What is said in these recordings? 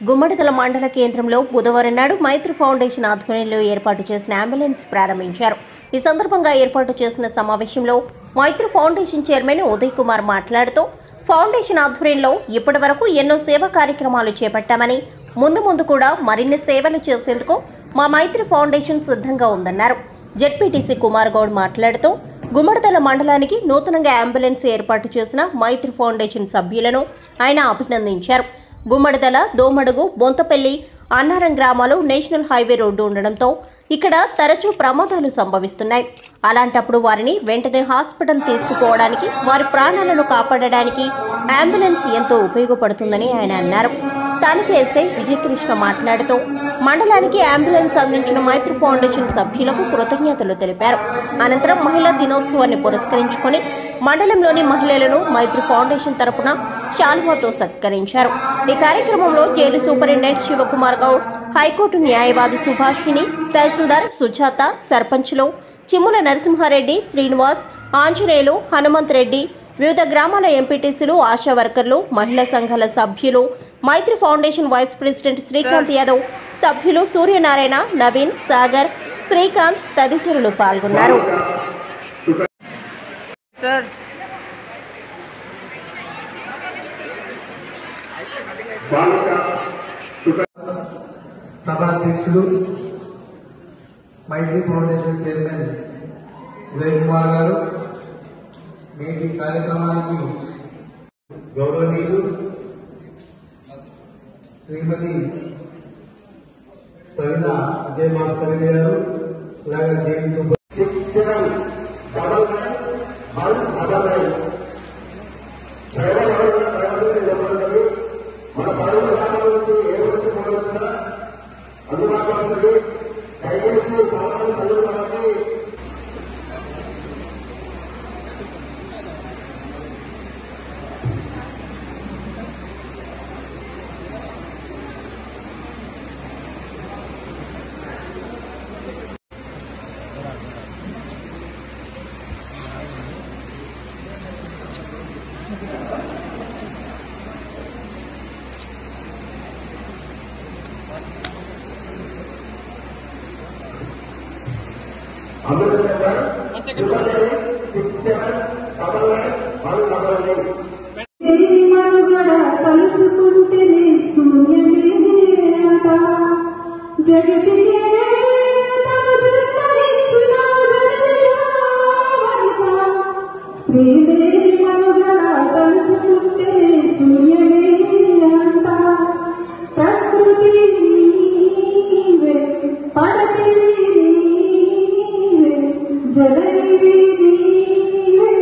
గుమ్మడిదల మండల కేంద్రంలో బుధవారం నాడు మైత్రి ఫౌండేషన్ ఆధ్వర్యంలో ఏర్పాటు చేసిన అంబులెన్స్ ప్రారంభించారు. ఈ సందర్భంగా ఏర్పాటు చేసిన సమావేశంలో మైత్రి ఫౌండేషన్ చైర్మన్ ఉదయ్ కుమార్ మాట్లాడుతూ ఫౌండేషన్ ఆధ్వర్యంలో ఇప్పటివరకు ఎన్నో సేవా కార్యక్రమాలు చేపట్టామని ముందు కూడా మరిన్ని సేవలు చేసేందుకు మా మైత్రి ఫౌండేషన్ సిద్ధంగా ఉందన్నారు. జెడ్పీటీసీ కుమార్ గౌడ్ మాట్లాడుతూ గుమ్మడిదల మండలానికి నూతనంగా అంబులెన్స్ ఏర్పాటు చేసిన మైత్రి ఫౌండేషన్ సభ్యులను ఆయన అభినందించారు. గుమ్మడిదల, దోమడుగు, బొంతపల్లి, అన్నారం గ్రామాలు నేషనల్ హైవే రోడ్డు ఉండడంతో ఇక్కడ తరచూ ప్రమాదాలు సంభవిస్తున్నాయి. అలాంటప్పుడు వారిని వెంటనే హాస్పిటల్ తీసుకుపోవడానికి, వారి ప్రాణాలను కాపాడడానికి అంబులెన్స్ ఎంతో ఉపయోగపడుతుందని ఆయన అన్నారు. స్థానిక ఎస్ఐ విజయకృష్ణ మాట్లాడుతూ మండలానికి అంబులెన్స్ అందించిన మైత్రి ఫౌండేషన్ సభ్యులకు కృతజ్ఞతలు తెలిపారు. అనంతరం మహిళా దినోత్సవాన్ని పురస్కరించుకొని మండలంలోని మహిళలను మైత్రి ఫౌండేషన్ తరపున శాలువాతో సత్కరించారు. ఈ కార్యక్రమంలో jail superintendent Shivakumar Goud, high court న్యాయవాది సుభాషిణి, తహసీల్దార్ సుజాత, సర్పంచ్లు చిమ్ముల నరసింహారెడ్డి, శ్రీనివాస్, ఆంజనేయులు, హనుమంత్ రెడ్డి, వివిధ గ్రామాల ఎంపీటీసీలు, ఆశా వర్కర్లు, మహిళా సంఘాల సభ్యులు, Maitri foundation vice president Srikanth Yadav, సభ్యులు సూర్యనారాయణ, నవీన్, సాగర్, శ్రీకాంత్ తదితరులు పాల్గొన్నారు. సభాధ్యక్షులు మైత్రి ఫౌండేషన్ చైర్మన్ ఉదయ్ కుమార్ గారు, నేటి కార్యక్రమానికి గౌరవనీయులు శ్రీమతి ప్రవీణ విజయభాస్కర్ గారు, అలాగే జైలు మన పరువు గ్రామాల నుంచి ఏ వరకు పోవలసిన అందుబాటులో వస్తుంది. దయచేసి పాలన చదువు మనకి తలుచుకుంటేనే శూన్యమే అట జగతికే జన్మనిచ్చిన శ్రీదేవి మనుగడ తలుచుకుంటేనే శూన్యమే అంట ప్రకృతి నీవే పరతివి నీవే జగతివి నీవే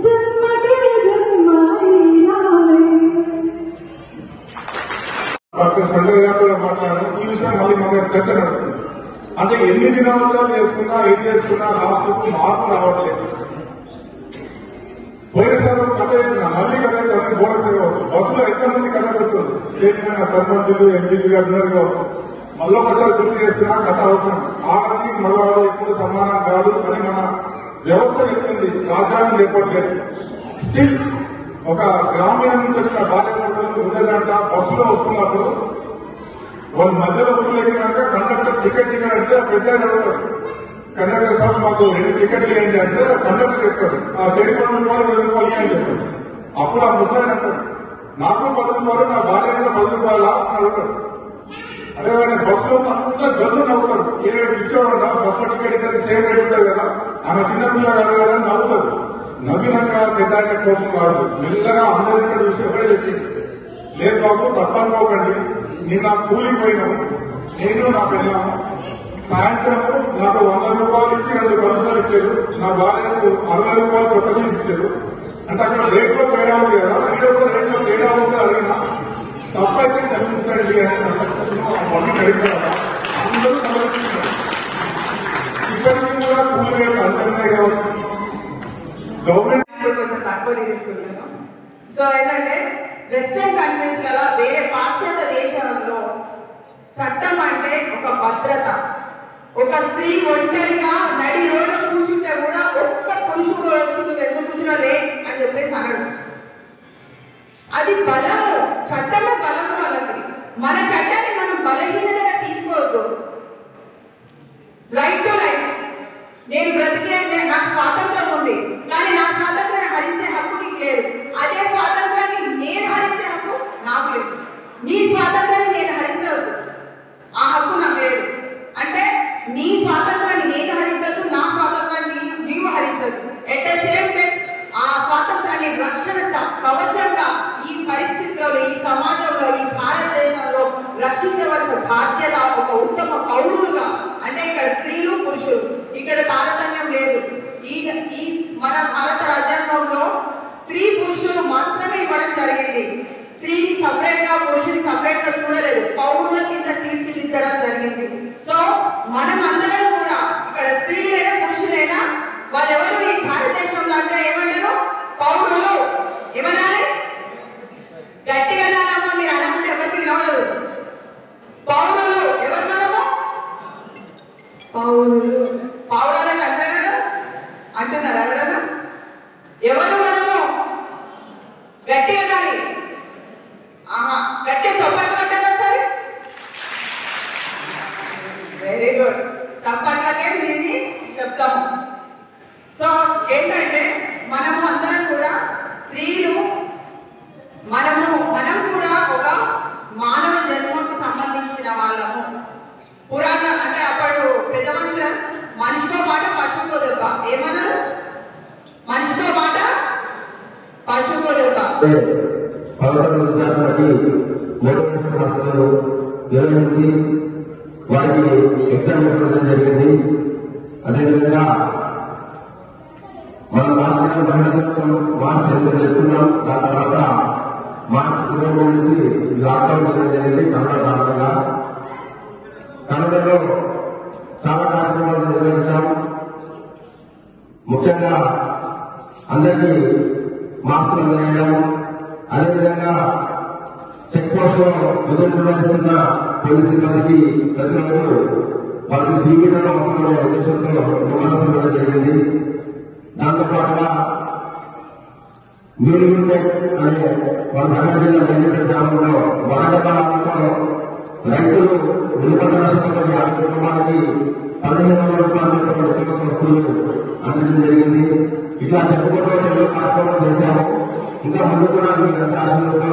జన్మకే జన్మైనావే. డాక్టర్ సంజయ్ గారు కూడా మాట్లాడారు. ఈ విషయం మళ్ళీ మన చర్చ నడుస్తుంది. అంటే ఎన్ని దినోత్సవాలు చేసుకున్నా ఏం చేసుకున్నా రాష్ట్రకు మార్పు రావట్లేదు. పోయినసారి కథ మళ్ళీ కథ బోనస్ బస్సులో ఎంతమంది కథ పెడుతుంది. స్టేట్ సర్పంచులు, ఎంపీలు గారు మళ్ళీ ఒకసారి గుర్తు చేస్తున్నా కథ అవసరం. ఆడది మగవాడు ఎప్పుడు సమానం కాదు అని మన వ్యవస్థ చెప్తుంది, రాజ్యాంగం చెప్పట్లేదు. స్టిల్ ఒక గ్రామీణ నుంచి వచ్చిన భార్యాభర్తలు ఉదయంట బస్సులో వస్తున్నప్పుడు వాళ్ళ మధ్యలో ఊళ్ళెక్కినాక కండక్టర్ టికెట్ ఇవ్వాలంటే పెద్ద కండక్టర్ సార్ మాకు 2 టికెట్లు ఇవ్వండి అంటే కండక్టర్ చెప్తాడు ఆ ₹10 ₹20 అని చెప్పాడు. అప్పుడు ఆ ముసలాయన అంటాడు, నాకు ₹10, నా భార్య ₹10 అడుగుతాడు. అదే బస్సులో అంతా గల్లు నవ్వుతాడు. ఏ రేటు ఇచ్చేవాడు బస్సులో టికెట్ ఇద్దరికి సేమ్ రేట్ ఉంటుంది కదా, ఆమె చిన్నపిల్ల కాదు కదా అని నవ్వుతాడు. నవ్వినాక పెద్ద కోపం కాదు, మెల్లగా అందరి ఇక్కడ చూసి ఒకటే చెప్పింది, లేదు బాబు తప్పనుకోకండి, నిన్న కూలిపోయినాము, నేను నా పిల్లము సాయంత్రము నాకు ₹100 ఇచ్చి 2 కలుసాలు ఇచ్చారు, నా భార్యకు ₹60 ఒక సీట్ ఇచ్చారు. అంటే అక్కడ రేట్లో తేడా ఉంది కదా, రేట్లో తేడా ఉంది అడిగినా తప్పైతే క్షమించండి అని మళ్ళీ అడిగారు. అందరూ సమర్పించారు. ఇప్పటికీ కూడా కూలి రేట్లు అంతనే కావచ్చు. గవర్నమెంట్ కొంచెం తక్కువ తీసుకుంటున్నాం. సో ఏంటంటే వెస్ట్రన్ కంట్రీస్ లలో, వేరే పాశ్చాత్య దేశాలలో చట్టం అంటే ఒక భద్రత. ఒక స్త్రీ ఒంటరిగా నడి రోడ్డు కూర్చుంటే కూడా ఒక్క పురుషుడు వచ్చి నువ్వు ఎందుకు కూర్చున్నాలే అని చెప్పేసి అనడు. అది బలము, చట్టము బలము వాళ్ళకి. మన చట్టాన్ని మనం బలహీనతగా తీసుకోవద్దు. రైట్ టు లైఫ్, నేను బ్రతికే నాకు స్వాతంత్రం ఉంది, కానీ నా స్వాతంత్రాన్ని హరించే హక్కు నీకు లేదు. అదే స్వాతంత్రాన్ని నేను హరించే హక్కు నాకు లేదు. నీ స్వాతంత్రాన్ని నేను హరించవద్దు, ఆ హక్కు నాకు లేదు. అంటే నీ స్వాతంత్రాన్ని నేను హరించద్దు, నా స్వాతంత్రాన్ని నీవు హరించద్దు. ఎట్ ద సేమ్ టైం ఆ స్వాతంత్రాన్ని రక్షణ కవచంగా ఈ పరిస్థితుల్లో, ఈ సమాజంలో, ఈ భారతదేశంలో రక్షించవలసిన బాధ్యత ఒక ఉత్తమ పౌరులుగా. అంటే ఇక్కడ స్త్రీలు పురుషులు ఇక్కడ తారతమ్యం లేదు. ఈ మన భారత రాజ్యాంగంలో స్త్రీ పురుషులు మాత్రమే ఇవ్వడం జరిగింది. స్త్రీని సపరేట్ గా పురుషుని సపరేట్ గా చూడలేదు, పౌరుల కింద తీర్చిదిద్దడం జరిగింది. సో మనం అందరం కూడా ఇక్కడ స్త్రీలైనా పురుషులైనా వాళ్ళెవరు ఈ భారతదేశంలో అంటే ఏమంటారు? పౌరులు. ఏమనాలి? గట్టిగా అనాలమ్మా, మీరు అనకుంటే ఎవరికి వినవలేదు. పౌరులు. ఎవరు మనము? పౌరులు. పౌరులని అంటారు అంటున్నారు ఎవరన్నా? ఎవరు మనము? గట్టి అనాలి. గట్టి చప్పట్లు కట్టారా సరే? Very good. చప్పట్లకే మీది చెప్తాము. సో ఏంటంటే మనము అందరం కూడా స్త్రీలు, మనం కూడా ఒక మానవ జన్మకు సంబంధించిన వాళ్ళము. పురాణ అంటే అప్పుడు పెద్ద మనుషులు మనిషితో మాట పశువుతో దెబ్బ. ఏమన్నారు? మనిషితో మాట పశువుతో దెబ్బ. విద్యార్థులకి మోటివేషన్ క్లాసులు నిర్వహించి వారికి ఎగ్జామ్ పెట్టడం జరిగింది. అదేవిధంగా మన రాష్ట్రంలో మహిళా దినోత్సవం మార్చి 8 జరుపుకున్నాం. దాని తర్వాత మార్చి 23 నుంచి లాక్డౌన్ చేయడం జరిగింది కరోనా కారణంగా. కరోనాలో చాలా కార్యక్రమాలు నిర్వహించాం. ముఖ్యంగా అందరికీ మాస్కులు వేయడం, అదేవిధంగా చెక్ పోస్ట్ లో విధులు నిర్వహిస్తున్న పోలీసు సిబ్బందికి ప్రతిరోజు వారికి సీవీడలో అవసరమైన ఉద్దేశంతో విమర్శించడం జరిగింది. దాంతో పాటుగా న్యూలిపేట్ అనే మన సంగారెడ్డి జిల్లా న్యూలిపేట్ గ్రామంలో వరదతో రైతులు ఉల్లిపంట నష్టపోయిన 50 కుటుంబాలకి 1500 రూపాయలతో నిత్యావసర వస్తువులు అందడం జరిగింది. ఇట్లా చెప్పుకుంటూ ఎన్నో కార్యక్రమాలు చేశాము. ఇంకా ముందు కూడా మీకు ఆశతో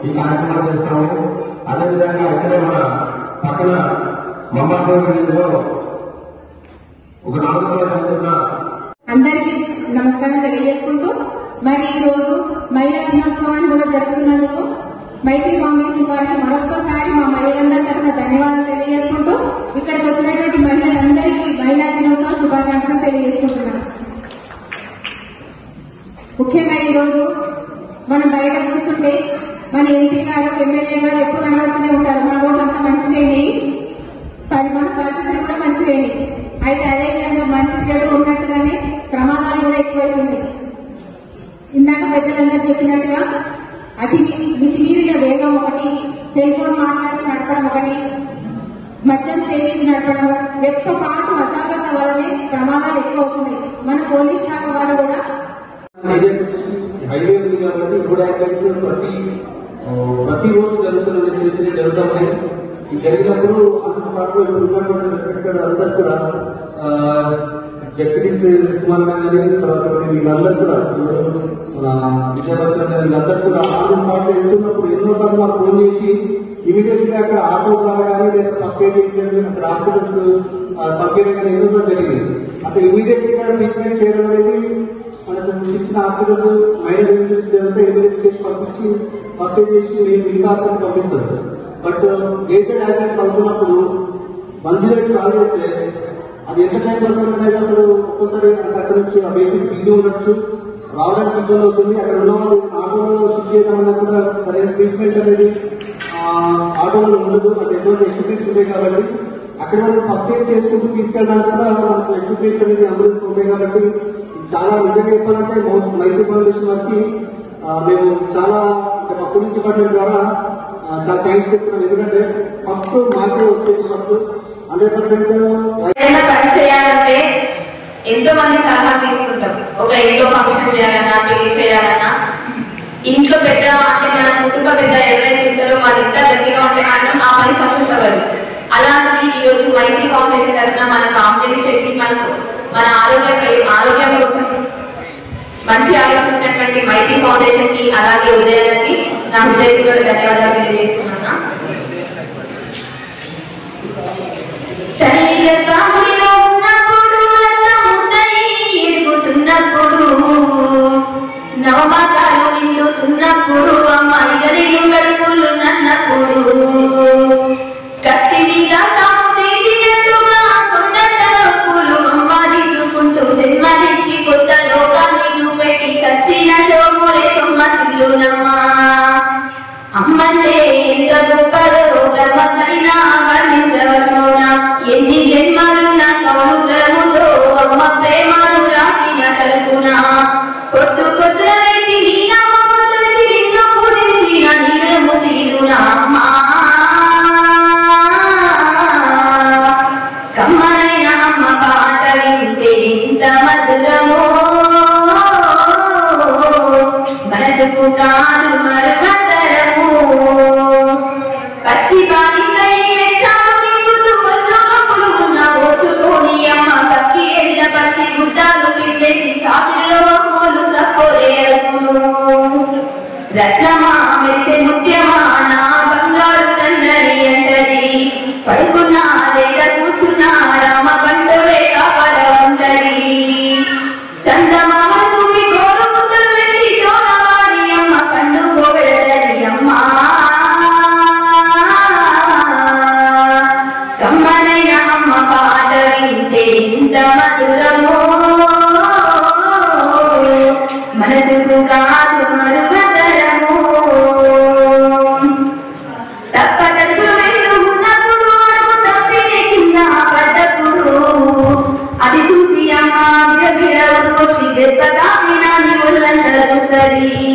ఈ కార్యక్రమాలు చేస్తాము. అదేవిధంగా ఇక్కడే మన పక్కన మమ్మాపూర్లో ఒక 4 రోజులు జరుగుతున్న అందరికీ నమస్కారం తెలియజేసుకుంటూ, మరి ఈ రోజు మహిళా దినోత్సవాన్ని కూడా జరుపుతున్నందుకు మైత్రి ఫౌండేషన్ వారికి మరొక్కసారి మా మహిళలందరి తరఫున ధన్యవాదాలు తెలియజేసుకుంటూ, ఇక్కడికి వచ్చినటువంటి మహిళలందరికీ మహిళా దినోత్సవ శుభాకాంక్షలు తెలియజేసుకుంటున్నాం. ముఖ్యంగా ఈ రోజు మనం బయట చూస్తుంటే మన ఎంపీ గారు, ఎమ్మెల్యే గారు ఎప్పుడు కనబడుతూనే ఉంటారు. మన రోడ్లు అంతా మంచిదేని, మన పరిస్థితులు కూడా మంచిదేని. అయితే అదేవిధంగా మంచి చెడు ఉన్నట్టుగానే ప్రమాదాలు కూడా ఎక్కువైతున్నాయి. ఇందాక పెద్దలంతా చెప్పినట్టుగా మితిమీరిన వేగం ఒకటి, సెల్ ఫోన్ మాట్లాడి నడపడం ఒకటి, మద్యం సేవించి నడపడం, ఎక్కువ పాటు అజాగ్రత్త వల్లనే ప్రమాదాలు ఎక్కువ అవుతున్నాయి. మన పోలీస్ శాఖ వారు కూడా హైవే ఉంది కాబట్టి రోడ్ యాక్సిడెంట్స్ ప్రతి రోజు జరుగుతున్న చిన్న చిన్న జరుగుతామని జరిగినప్పుడు రెస్పెక్టెడ్ అందరు కూడా జడ్పీటీసీ కుమార్ గారు తర్వాత వీళ్ళందరూ కూడా విజయభాస్కర్ గారు వీళ్ళందరూ కూడా ఆన్ స్పాట్ వెళ్తున్నప్పుడు ఎన్నోసార్లు మాకు ఫోన్ చేసి ఇమీడియట్ గా అక్కడ ఆటో ద్వారా కానీ లేదా ఫస్ట్ ఎయిడ్ ఇచ్చేది అక్కడ హాస్పిటల్స్ పంపించడం కానీ ఎన్నోసార్లు జరిగింది. అక్కడ ఇమీడియట్ గా ట్రీట్మెంట్ చేయడం అనేది మనకు ఇచ్చిన హాస్పిటల్స్ మైనర్ ఇంజరీస్ జరిగితే ఇమీడియట్ చేసి పంపించి ఫస్ట్ ఎయిడ్ చేసి మేము మిగతా హాస్పిటల్ పంపిస్తారు. బట్ ఏజెడ్ యాక్సిడెంట్స్ అవుతున్నప్పుడు 108 కాల్ చేస్తే అది ఎంత టైం పడుతుంది అనేది అసలు ఒక్కోసారి అక్కడ నుంచి ఆ వెహికల్స్ బిజీ ఉండొచ్చు, రావడానికి ఇబ్బంది అవుతుంది. అక్కడ ఉన్న వాళ్ళు ఆటోలో షిఫ్ట్ చేయడం కూడా సరైన ట్రీట్మెంట్ అనేది ఆటోలో ఉండదు. అంటే ఎటువంటి ఎక్విప్మెంట్స్ ఉంటాయి కాబట్టి అక్కడ వాళ్ళు ఫస్ట్ ఎయిడ్ చేసుకుంటూ తీసుకెళ్ళడానికి కూడా మనకు ఎక్విప్మెంట్స్ అనేది అంబులెన్స్ ఉంటాయి. కాబట్టి చాలా నిజంగా చెప్పాలంటే మైత్రి ఫౌండేషన్ వారికి మేము చాలా మా పోలీస్ డిపార్ట్మెంట్ ద్వారా చాలా థ్యాంక్స్ చెప్తున్నాం. ఎందుకంటే ఫస్ట్ మాకే వచ్చేసి ఫస్ట్ 100% పని చేయాలంటే ఎంతో మంది సలహా తీసుకుంటాం. ఒక ఇంట్లో ఫంక్షన్ చేయాలన్నా, పెళ్లి చేయాలన్నా ఇంట్లో పెద్ద అంటే మన కుటుంబ పెద్ద ఎవరైతే ఉంటారో వాళ్ళ ఇంట్లో గట్టిగా ఉంటే మాత్రం ఆ పని సక్సెస్ అవ్వదు. అలాంటిది ఈ రోజు మైత్రి ఫౌండేషన్ తరఫున మనకు ఆంబులెన్స్ తెచ్చి మనకు మన ఆరోగ్యం కోసం మంచి ఆలోచించినటువంటి మైత్రి ఫౌండేషన్ కి అలాగే ఉదయానికి నా హృదయపూర్వక ధన్యవాదాలు తెలియజేస్తున్నాను. తల్లి గర్భములో ఉన్నప్పుడు ఎదుగుతున్నప్పుడు నవమాసాలు నిండుతున్నప్పుడు అమ్మ ఇగరేను గడుపులు నన్నప్పుడు కత్తి మీద తాము తీసినట్టుగా కొండ తలపులు అమ్మ దిద్దుకుంటూ జన్మనిచ్చి కొత్త లోకాన్ని చూపెట్టి సచ్చిన శోములే సొమ్మసిల్లునమ్మా. అమ్మంటే ఎంత గొప్పదో బ్రహ్మకైనా వర్ణించవచ్చునా. ఎన్ని జన్మలున్న కౌలుకముతో అమ్మ ప్రేమను రాసిన కలుపునా. కొద్దు కొద్దుల వేచి నీ నామము తలచి నిన్ను పూజించిన నీరము తీరునా అమ్మా. కమ్మనైన అమ్మ పాట వింటే ఎంత మధురమో మనసుకు కాదు మరువతరము. పచ్చి బాలికై వెచ్చాలు నింపుతూ వల్లోపులు ఉన్న ఓచుకోని అమ్మ కక్కి ఎడిన పచ్చి గుడ్డాలు పిండేసి సాతుల్లో మోలు సపోరేరుకును. రత్నమా మెత్తె ముత్యమా నా బంగారు తండ్రి అంటది. పడుకున్నా లేక కూర్చున్నా రామ పండువే కాపల ఉంటది. చందమామ చూపి గోరు ముద్దలు పెట్టి చోడవాడి అమ్మ పండుగ పెడతది అమ్మా. కమ్మనైన అమ్మ పాట వింటే ఇంత మధురమో మనసుకు కాదు మరువతరము. తప్పటడుగులు వేస్తూ ఉన్నప్పుడు అడుగు తప్పిన కింద పడ్డప్పుడు అది చూసి అమ్మ విరవిరవచ్చి దెబ్బ తాకినా నీ ఒళ్ళంతా చూస్తుంది.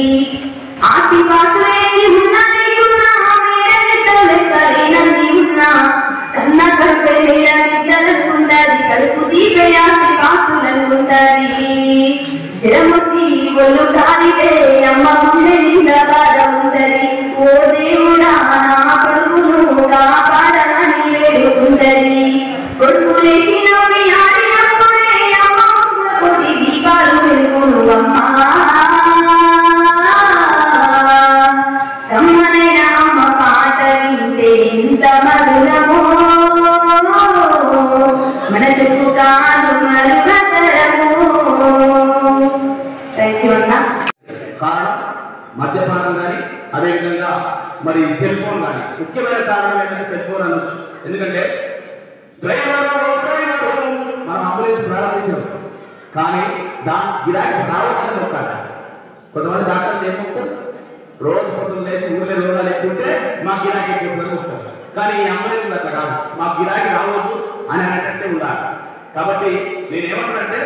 ఆస్తి పాత్రేని ఉన్నా నీకున్నా లెక్కలేనని ఉన్నా కన్న కడుపే మీద నిద్రలుంటది. కడుపు తీపే ఆస్తి పాత్రలుంటది. జరమొచ్చి ఒళ్ళు కాలితే అమ్మ గుండె నిండా బాధ ఉంటది. ఓ దేవుడా నా కొడుకును కాపాడని వేడుకుంటది. కొడుకు లేచిన ఆడినప్పుడే అమ్మ కోటి దీపాలు వెలుగును అమ్మా. కమ్మనైన అమ్మ పాట వింటే ఎంత మధురమో మనసుకు కాదు మరువతరము. కారణం మద్యపానం కానీ అదేవిధంగా మరి సెల్ ఫోన్ కానీ ముఖ్యమైన కారణం ఏంటంటే సెల్ ఫోన్ అనొచ్చు. ఎందుకంటే డ్రైవర్ మనం అంబులెన్స్ ప్రారంభించాం కానీ దాని గిరాకీ రావడానికి ఒక్కట. కొంతమంది డాక్టర్లు ఏం చెప్తారు, రోజు పొద్దున్న లేచి ఊళ్ళో రోగాలు ఎక్కుంటే మా గిరాకీ ఎక్కువ చెప్తారు. కానీ ఈ అంబులెన్స్ అట్లా కాదు, మా గిరాకీ రావద్దు అని అనేటట్టే ఉండాలి. కాబట్టి నేనేమంటానంటే